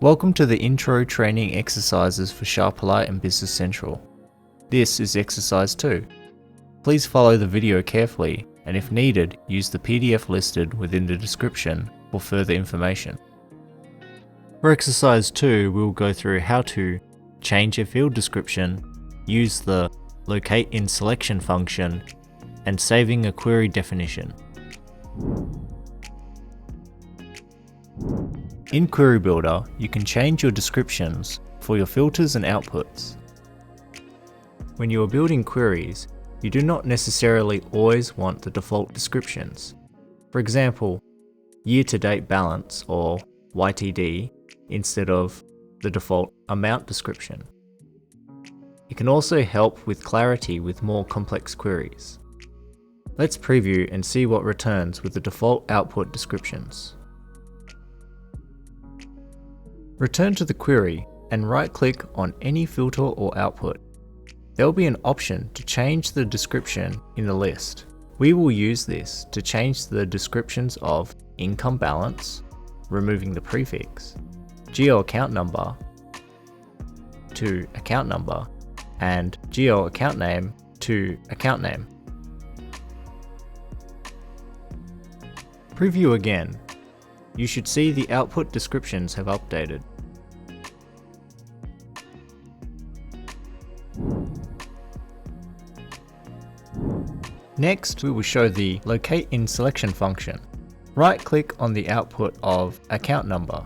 Welcome to the intro training exercises for Sharperlight and Business Central. This is exercise 2. Please follow the video carefully and if needed, use the PDF listed within the description for further information. For exercise 2, we will go through how to change a field description, use the locate in selection function, and saving a query definition. In Query Builder, you can change your descriptions for your filters and outputs. When you are building queries, you do not necessarily always want the default descriptions. For example, year-to-date balance or YTD instead of the default amount description. It can also help with clarity with more complex queries. Let's preview and see what returns with the default output descriptions. Return to the query and right-click on any filter or output. There will be an option to change the description in the list. We will use this to change the descriptions of income balance, removing the prefix, geo account number to account number, and geo account name to account name. Preview again. You should see the output descriptions have updated. Next, we will show the locate in selection function. Right-click on the output of account number.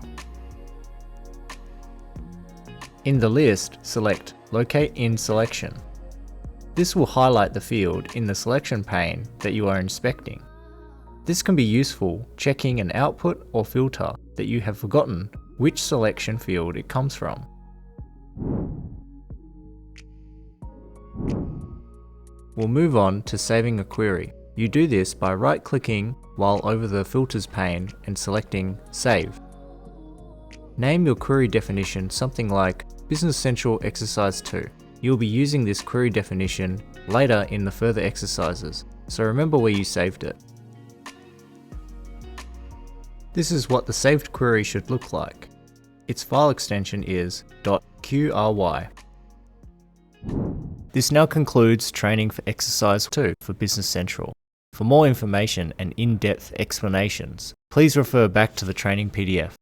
In the list, select locate in selection. This will highlight the field in the selection pane that you are inspecting. This can be useful checking an output or filter that you have forgotten which selection field it comes from. We'll move on to saving a query. You do this by right-clicking while over the filters pane and selecting Save. Name your query definition something like Business Central Exercise 2. You'll be using this query definition later in the further exercises, so remember where you saved it. This is what the saved query should look like. Its file extension is .qry. This now concludes training for exercise 2 for Business Central. For more information and in-depth explanations, please refer back to the training PDF.